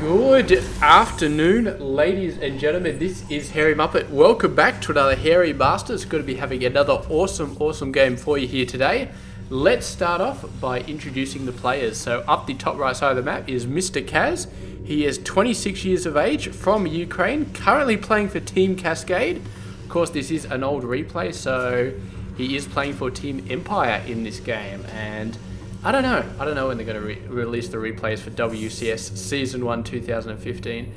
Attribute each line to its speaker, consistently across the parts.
Speaker 1: Good afternoon, ladies and gentlemen. This is Hairy Muppet. Welcome back to another Hairy Master. It's going to be having another awesome game for you here today. Let's start off by introducing the players. So up the top right side of the map is Mr. Kaz. He is 26 years of age, from Ukraine, currently playing for Team Cascade. Of course, this is an old replay, so he is playing for Team Empire in this game. And I don't know when they're going to release the replays for WCS Season 1 2015,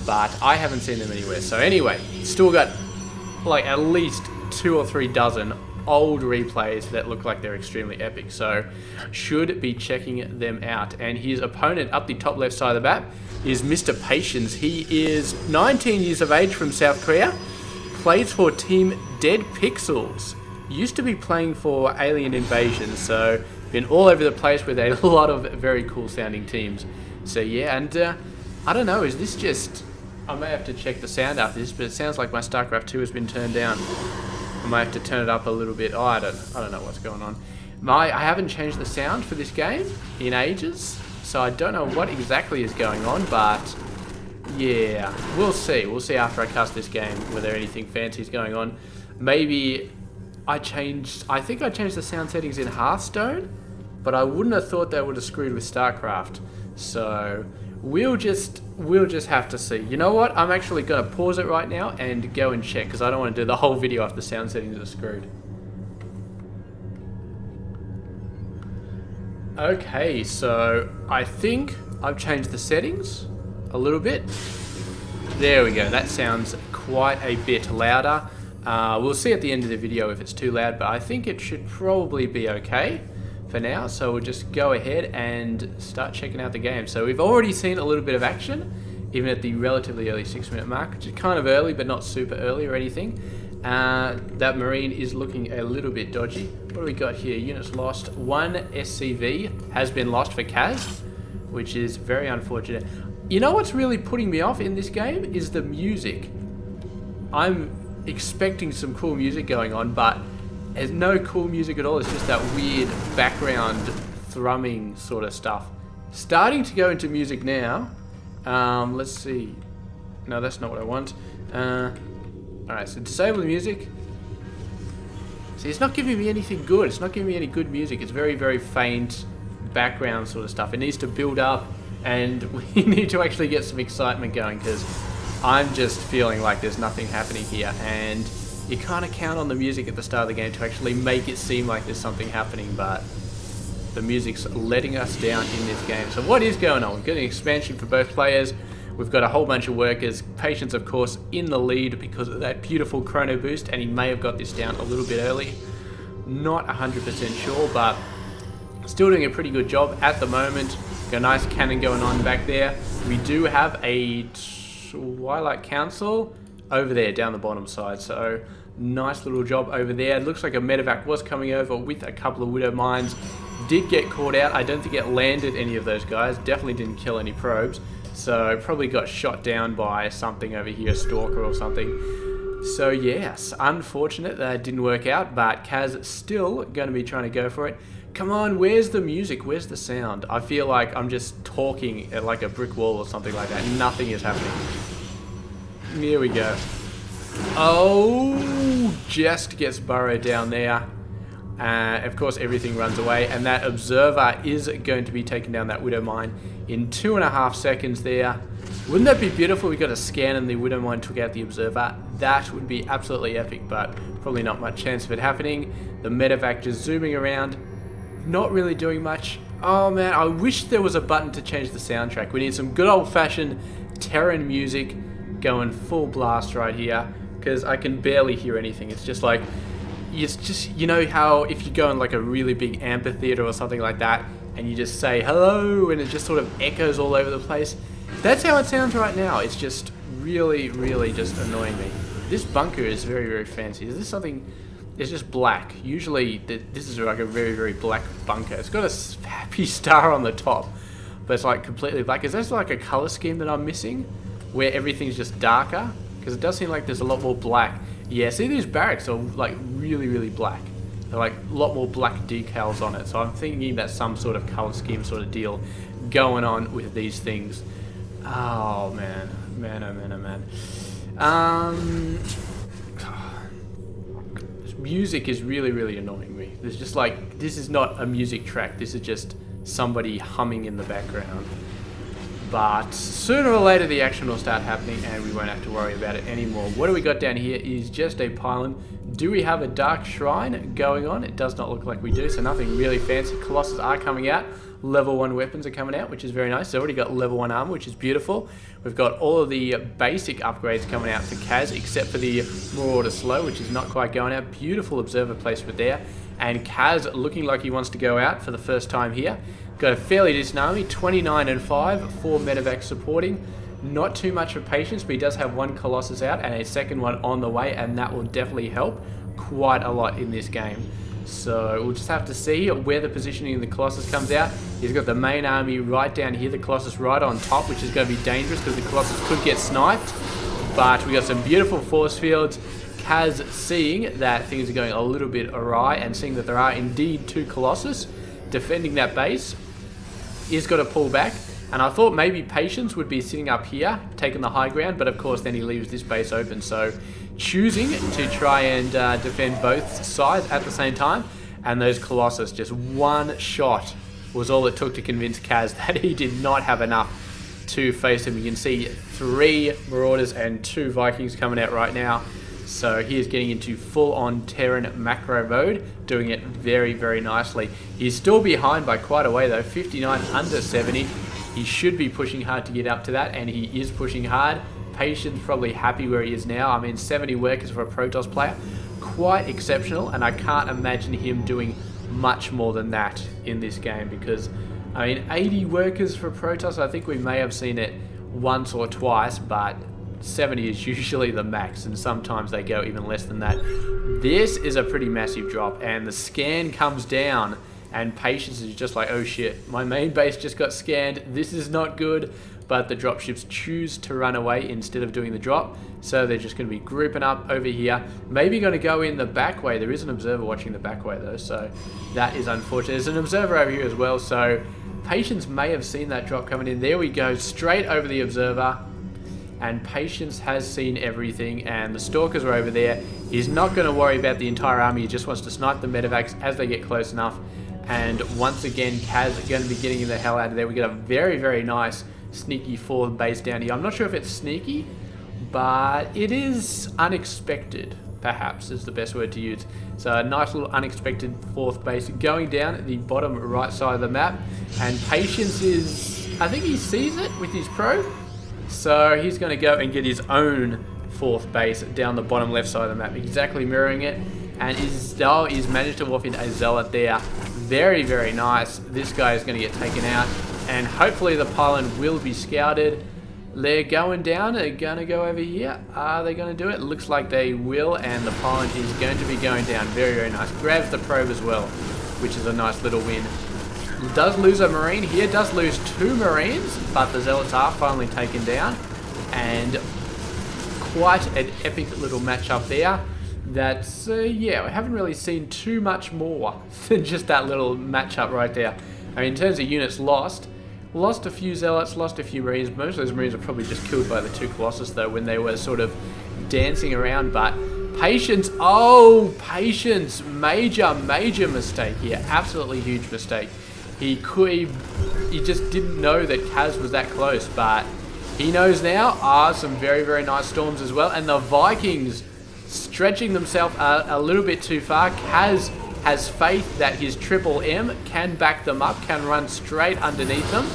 Speaker 1: but I haven't seen them anywhere. So anyway, still got like at least 2 or 3 dozen old replays that look like they're extremely epic, so should be checking them out. And his opponent up the top left side of the map is Mr. Patience. He is 19 years of age, from South Korea, plays for Team Dead Pixels, used to be playing for Alien Invasion, so been all over the place with a lot of very cool sounding teams. So yeah, and I don't know, is this just, I may have to check the sound after this, but it sounds like my Starcraft 2 has been turned down. I might have to turn it up a little bit. Oh, I don't know what's going on. I haven't changed the sound for this game in ages, so I don't know what exactly is going on, but yeah, we'll see. We'll see after I cast this game whether anything fancy is going on. Maybe I think I changed the sound settings in Hearthstone, but I wouldn't have thought they would have screwed with Starcraft. So we'll just have to see. You know what? I'm actually going to pause it right now and go and check, because I don't want to do the whole video if the sound settings are screwed. Okay, so I think I've changed the settings a little bit. There we go. That sounds quite a bit louder. We'll see at the end of the video if it's too loud, but I think it should probably be okay for now. So we'll just go ahead and start checking out the game. So we've already seen a little bit of action, even at the relatively early 6-minute mark, which is kind of early, but not super early or anything. That Marine is looking a little bit dodgy. What do we got here? Units lost. 1 SCV has been lost for Kaz, which is very unfortunate. You know what's really putting me off in this game is the music. I'm expecting some cool music going on, but there's no cool music at all. It's just that weird background thrumming sort of stuff. Starting to go into music now. Let's see. No, that's not what I want. Alright, so disable the music. See, it's not giving me anything good. It's not giving me any good music. It's very, very faint background sort of stuff. It needs to build up, and we need to actually get some excitement going, because I'm just feeling like there's nothing happening here, and you kind of count on the music at the start of the game to actually make it seem like there's something happening, but the music's letting us down in this game. So what is going on? We've got an expansion for both players. We've got a whole bunch of workers. Patience, of course, in the lead because of that beautiful chrono boost, and he may have got this down a little bit early. Not 100% sure, but still doing a pretty good job at the moment. Got a nice cannon going on back there. We do have a Twilight Council over there down the bottom side, so nice little job over there. It looks like a medevac was coming over with a couple of Widow Mines. Did get caught out. I don't think it landed any of those guys. Definitely didn't kill any probes, so probably got shot down by something over here, a stalker or something. So yes, unfortunate that it didn't work out, but Kaz still going to be trying to go for it. Come on, where's the music? Where's the sound? I feel like I'm just talking at like a brick wall or something like that. Nothing is happening. Here we go. Oh, just gets burrowed down there. Of course, everything runs away, and that observer is going to be taking down that Widow Mine in 2.5 seconds there. Wouldn't that be beautiful? We got a scan and the Widow Mine took out the observer. That would be absolutely epic, but probably not much chance of it happening. The medevac just zooming around, not really doing much. Oh man, I wish there was a button to change the soundtrack. We need some good old-fashioned Terran music going full blast right here, because I can barely hear anything. It's just like, it's just, you know how if you go in like a really big amphitheater or something like that, and you just say hello, and it just sort of echoes all over the place? That's how it sounds right now. It's just really, really just annoying me. This bunker is very, very fancy. Is this something? It's just black. Usually this is like a very, very black bunker. It's got a happy star on the top, but it's like completely black. Is that like a color scheme that I'm missing, where everything's just darker? Because it does seem like there's a lot more black. Yeah, see, these barracks are like really, really black. They're like a lot more black decals on it. So I'm thinking that's some sort of color scheme sort of deal going on with these things. Oh, man. Man, oh, man, oh, man. This music is really, really annoying me. There's just like, this is not a music track. This is just somebody humming in the background. But sooner or later the action will start happening and we won't have to worry about it anymore. What do we got down here is just a pylon. Do we have a dark shrine going on? It does not look like we do, so nothing really fancy. Colossus are coming out. Level 1 weapons are coming out, which is very nice. So already got level 1 armor, which is beautiful. We've got all of the basic upgrades coming out for Kaz, except for the Marauder Slow, which is not quite going out. Beautiful observer placement there. And Kaz looking like he wants to go out for the first time here. Got a fairly decent army, 29 and 5, 4 medevacs supporting. Not too much for patience, but he does have 1 Colossus out and a second one on the way, and that will definitely help quite a lot in this game. So we'll just have to see where the positioning of the Colossus comes out. He's got the main army right down here, the Colossus right on top, which is going to be dangerous because the Colossus could get sniped. But we got some beautiful force fields. Kaz seeing that things are going a little bit awry and seeing that there are indeed 2 Colossus defending that base, is got to pull back. And I thought maybe Patience would be sitting up here taking the high ground, but of course then he leaves this base open. So choosing to try and defend both sides at the same time, and those Colossus, just 1 shot was all it took to convince Kaz that he did not have enough to face him. You can see 3 Marauders and 2 Vikings coming out right now. So he is getting into full-on Terran macro mode, doing it very, very nicely. He's still behind by quite a way though, 59 under 70. He should be pushing hard to get up to that, and he is pushing hard. Patience probably happy where he is now. I mean, 70 workers for a Protoss player, quite exceptional, and I can't imagine him doing much more than that in this game because, I mean, 80 workers for Protoss, I think we may have seen it once or twice, but 70 is usually the max, and sometimes they go even less than that. This is a pretty massive drop, and the scan comes down, and Patience is just like, oh shit, my main base just got scanned, this is not good. But the dropships choose to run away instead of doing the drop, so they're just going to be grouping up over here. Maybe going to go in the back way. There is an observer watching the back way though, so that is unfortunate. There's an observer over here as well, so Patience may have seen that drop coming in. There we go, straight over the observer. And Patience has seen everything, and the Stalkers are over there. He's not going to worry about the entire army, he just wants to snipe the medevacs as they get close enough. And once again, Kaz is going to be getting the hell out of there. We get a very, very nice sneaky 4th base down here. I'm not sure if it's sneaky, but it is unexpected, perhaps is the best word to use. So a nice little unexpected 4th base going down at the bottom right side of the map. And Patience is, I think he sees it with his probe. So he's going to go and get his own 4th base down the bottom left side of the map, exactly mirroring it. And he's managed to walk in a Zealot there. Very, very nice. This guy is going to get taken out. And hopefully the pylon will be scouted. They're going down. They're going to go over here. Are they going to do it? Looks like they will. And the pylon is going to be going down. Very, very nice. Grabs the probe as well, which is a nice little win. Does lose a Marine here. Does lose 2 Marines. But the Zealots are finally taken down. And quite an epic little matchup there. That's, yeah, we haven't really seen too much more than just that little matchup right there. I mean, in terms of units lost a few Zealots, lost a few Marines. Most of those Marines are probably just killed by the 2 Colossus, though, when they were sort of dancing around. But Patience, oh, Patience, major mistake here. Absolutely huge mistake. He just didn't know that Kaz was that close, but he knows now. Some very, very nice storms as well. And the Vikings stretching themselves a little bit too far. Kaz has faith that his triple M can back them up, can run straight underneath them.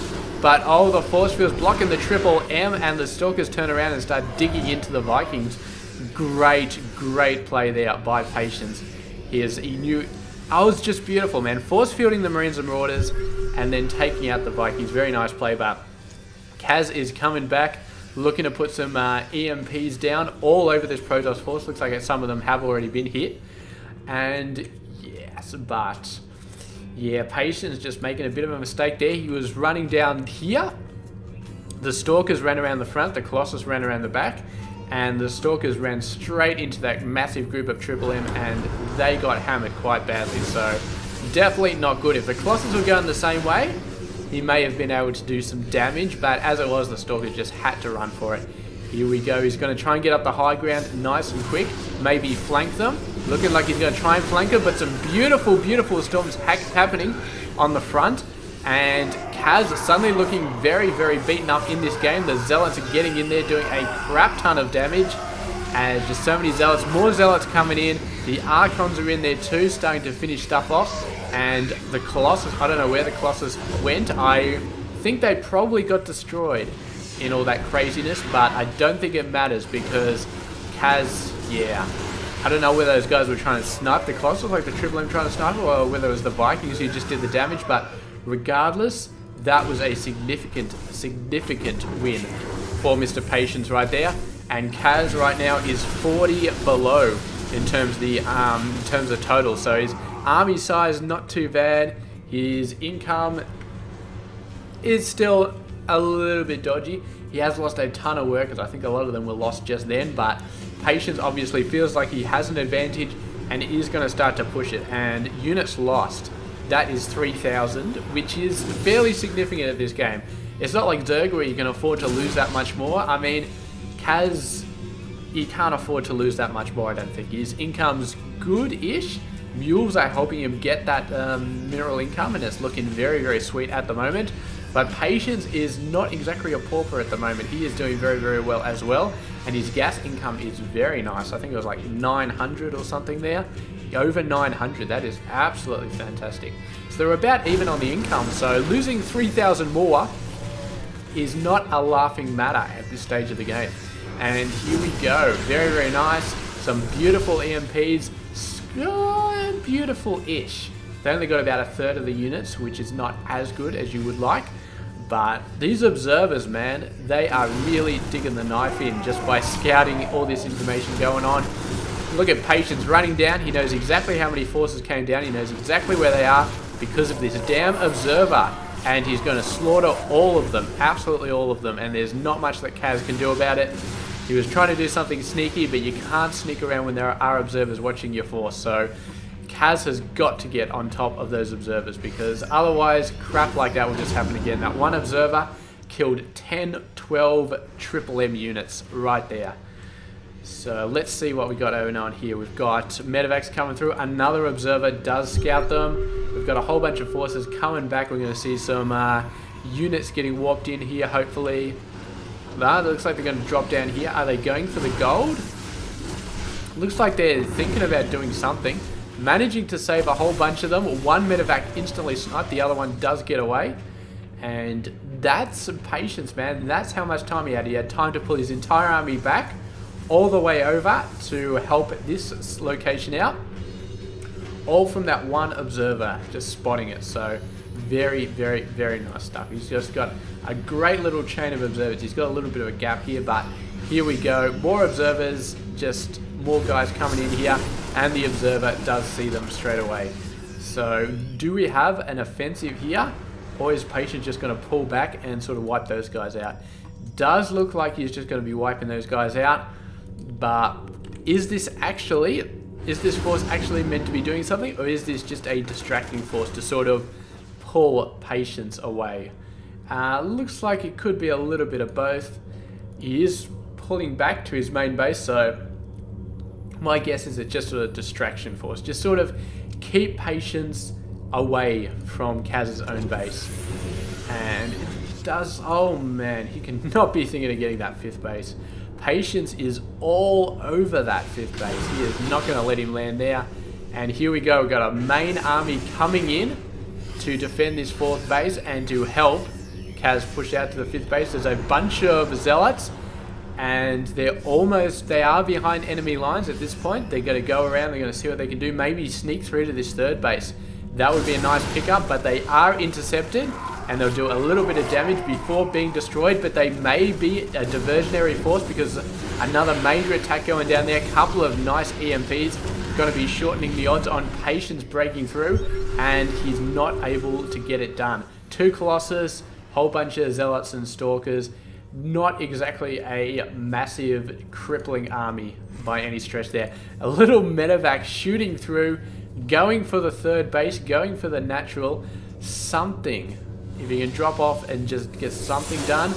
Speaker 1: But oh, the force field's blocking the triple M, and the Stalkers turn around and start digging into the Vikings. Great play there by Patience. He knew, oh, it was just beautiful, man. Force fielding the Marines and Marauders and then taking out the Vikings. Very nice play, but Kaz is coming back, looking to put some EMPs down all over this Protoss force. Looks like some of them have already been hit. And yes, but yeah, Patience just making a bit of a mistake there. He was running down here. The Stalkers ran around the front, the Colossus ran around the back, and the Stalkers ran straight into that massive group of Triple M, and they got hammered quite badly. So definitely not good. If the Colossus were going the same way, he may have been able to do some damage, but as it was, the Stalkers just had to run for it. Here we go. He's going to try and get up the high ground nice and quick. Maybe flank them. Looking like he's going to try and flank them, but some beautiful, beautiful storms happening on the front. And Kaz suddenly looking very, very beaten up in this game. The Zealots are getting in there, doing a crap ton of damage. And just so many Zealots. More Zealots coming in. The Archons are in there too, starting to finish stuff off. And the Colossus, I don't know where the Colossus went. I think they probably got destroyed in all that craziness, but I don't think it matters because Kaz, yeah, I don't know whether those guys were trying to snipe the Colossus, like the Triple M trying to snipe, or whether it was the Vikings who just did the damage, but regardless, that was a significant win for Mr. Patience right there. And Kaz right now is 40 below in terms of total, so his army size not too bad. His income is still a little bit dodgy. He has lost a ton of workers. I think a lot of them were lost just then, but Patience obviously feels like he has an advantage and is going to start to push it. And units lost, that is 3,000, which is fairly significant at this game. It's not like Zerg where you can afford to lose that much more. I mean, Kaz, he can't afford to lose that much more, I don't think. His income's good-ish. Mules are helping him get that mineral income, and it's looking very, very sweet at the moment. But Patience is not exactly a pauper at the moment. He is doing very, very well as well. And his gas income is very nice. I think it was like 900 or something there. Over 900. That is absolutely fantastic. So they're about even on the income. So losing 3,000 more is not a laughing matter at this stage of the game. And here we go. Very, very nice. Some beautiful EMPs. Beautiful-ish. They only got about a third of the units, which is not as good as you would like. But these observers, man, they are really digging the knife in just by scouting all this information going on. Look at Patience running down. He knows exactly how many forces came down. He knows exactly where they are because of this damn observer. And he's going to slaughter all of them, absolutely all of them. And there's not much that Kaz can do about it. He was trying to do something sneaky, but you can't sneak around when there are observers watching your force. So Kaz has got to get on top of those observers because otherwise crap like that will just happen again. That one observer killed 10, 12 Triple M units right there. So let's see what we got going on here. We've got medevacs coming through. Another observer does scout them. We've got a whole bunch of forces coming back. We're going to see some units getting warped in here, hopefully. It looks like they're going to drop down here. Are they going for the gold? Looks like they're thinking about doing something. Managing to save a whole bunch of them. One medevac instantly sniped. The other one does get away. And that's some patience, man. That's how much time he had. He had time to pull his entire army back all the way over to help this location out. All from that one observer just spotting it. So very, very, very nice stuff. He's just got a great little chain of observers. He's got a little bit of a gap here, but here we go. More observers, just more guys coming in here, and the observer does see them straight away. So do we have an offensive here, or is Patience just going to pull back and sort of wipe those guys out? Does look like he's just going to be wiping those guys out, but is this force actually meant to be doing something, or is this just a distracting force to sort of pull Patience away? Looks like it could be a little bit of both. He is pulling back to his main base, so my guess is it's just a distraction force. Just sort of keep Patience away from Kaz's own base. And it does... Oh man, he cannot be thinking of getting that 5th base. Patience is all over that 5th base. He is not going to let him land there. And here we go. We've got a main army coming in to defend this 4th base and to help Kaz push out to the 5th base. There's a bunch of zealots, and they are behind enemy lines at this point. They're going to go around, they're going to see what they can do, maybe sneak through to this 3rd base. That would be a nice pickup, but they are intercepted, and they'll do a little bit of damage before being destroyed, but they may be a diversionary force because another major attack going down there. A couple of nice EMPs going to be shortening the odds on Patience breaking through, and he's not able to get it done. 2 Colossus, whole bunch of Zealots and Stalkers. Not exactly a massive, crippling army by any stretch there. A little medevac shooting through, going for the 3rd base, going for the natural. Something If he can drop off and just get something done.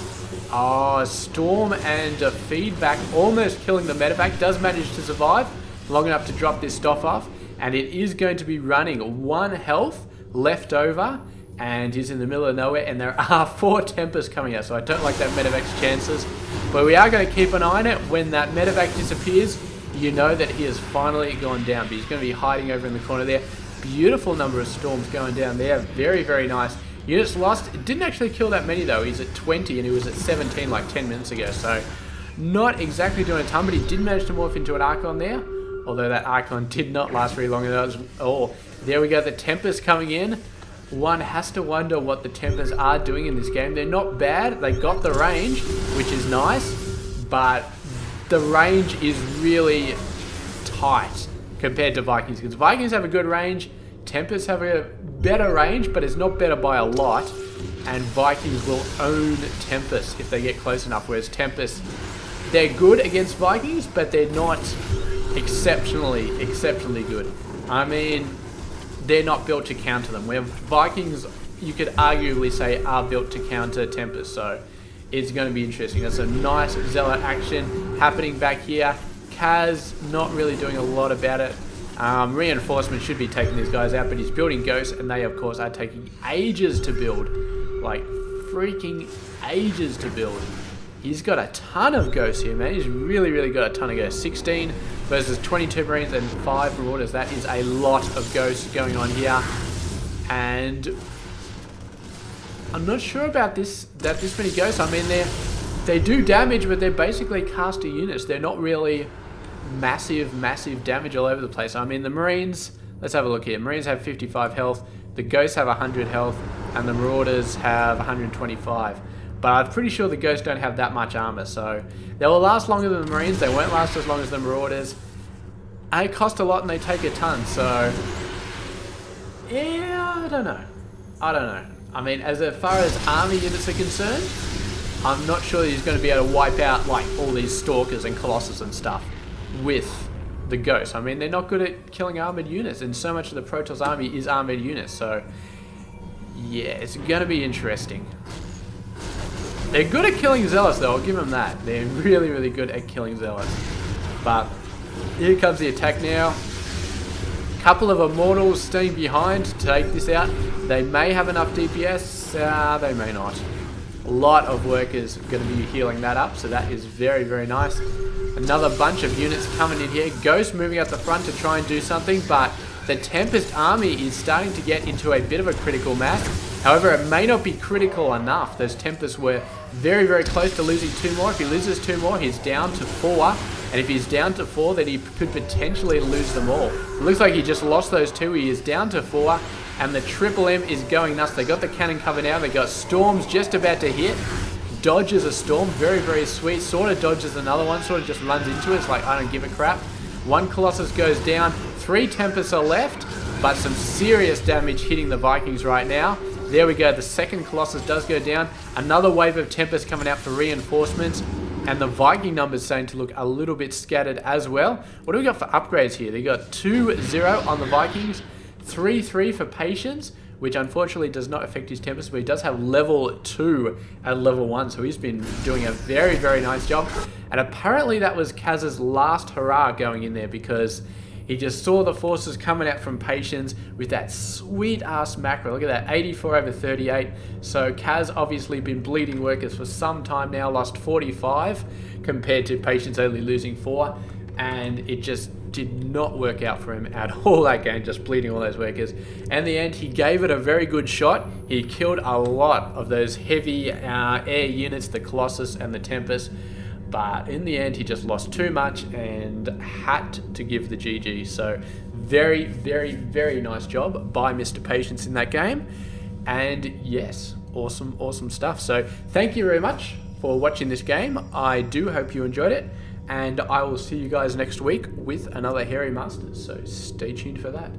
Speaker 1: Oh, Storm and a feedback almost killing the medevac. Does manage to survive long enough to drop this stuff off. And it is going to be running 1 health left over. And he's in the middle of nowhere. And there are 4 Tempests coming out. So I don't like that medevac's chances. But we are going to keep an eye on it. When that medevac disappears, you know that he has finally gone down. But he's going to be hiding over in the corner there. Beautiful number of Storms going down there. Very, very nice. Units lost. It didn't actually kill that many though. He's at 20 and he was at 17 like 10 minutes ago. So not exactly doing a ton, but he did manage to morph into an Archon there. Although that Archon did not last very long. Oh, there we go. The Tempest coming in. One has to wonder what the Tempests are doing in this game. They're not bad. They got the range, which is nice. But the range is really tight compared to Vikings. Because Vikings have a good range. Tempests have a better range, but it's not better by a lot. And Vikings will own Tempests if they get close enough. Whereas Tempests, they're good against Vikings, but they're not exceptionally good. I mean, they're not built to counter them. Where Vikings, you could arguably say, are built to counter Tempests. So it's going to be interesting. That's a nice Zealot action happening back here. Kaz not really doing a lot about it. Reinforcement should be taking these guys out, but he's building Ghosts, and they, of course, are taking ages to build. Like, freaking ages to build. He's got a ton of Ghosts here, man. He's really, really got a ton of Ghosts. 16 versus 22 Marines and 5 Marauders. That is a lot of Ghosts going on here. And I'm not sure about this many Ghosts. I mean, they do damage, but they're basically caster units. They're not really massive damage all over the place. I mean, the Marines, let's have a look here. Marines have 55 health, the Ghosts have 100 health, and the Marauders have 125. But I'm pretty sure the Ghosts don't have that much armor, so they will last longer than the Marines. They won't last as long as the Marauders. They cost a lot and they take a ton, so yeah, I don't know. I mean, as far as army units are concerned, I'm not sure he's going to be able to wipe out like all these Stalkers and Colossus and stuff with the Ghosts. I mean, they're not good at killing armored units, and so much of the Protoss army is armored units, so yeah, it's going to be interesting. They're good at killing Zealots though, I'll give them that. They're really, really good at killing Zealots. But here comes the attack now. Couple of Immortals staying behind to take this out. They may have enough DPS, they may not. A lot of workers are going to be healing that up, so that is very, very nice. Another bunch of units coming in here. Ghost moving out the front to try and do something, but the Tempest army is starting to get into a bit of a critical mass. However, it may not be critical enough. Those Tempests were very, very close to losing 2 more. If he loses 2 more, he's down to 4. And if he's down to 4, then he could potentially lose them all. It looks like he just lost those 2. He is down to 4. And the Triple M is going nuts. They got the cannon cover now. They got Storms just about to hit. Dodges a Storm. Very, very sweet. Sort of dodges another one. Sort of just runs into it. It's like, I don't give a crap. 1 Colossus goes down. 3 Tempests are left. But some serious damage hitting the Vikings right now. There we go. The 2nd Colossus does go down. Another wave of Tempests coming out for reinforcements. And the Viking numbers starting to look a little bit scattered as well. What do we got for upgrades here? They got 2-0 on the Vikings. 3-3 for Patience, which unfortunately does not affect his Tempest, but he does have level 2 at level 1, so he's been doing a very, very nice job. And apparently that was Kaz's last hurrah going in there, because he just saw the forces coming out from Patience with that sweet-ass macro. Look at that, 84/38. So Kaz obviously been bleeding workers for some time now, lost 45 compared to Patience only losing 4. And it just did not work out for him at all that game, just bleeding all those workers. In the end, he gave it a very good shot. He killed a lot of those heavy air units, the Colossus and the Tempest. But in the end, he just lost too much and had to give the GG. So very, very, very nice job by Mr. Patience in that game. And yes, awesome stuff. So thank you very much for watching this game. I do hope you enjoyed it. And I will see you guys next week with another Hairy Masters. So stay tuned for that.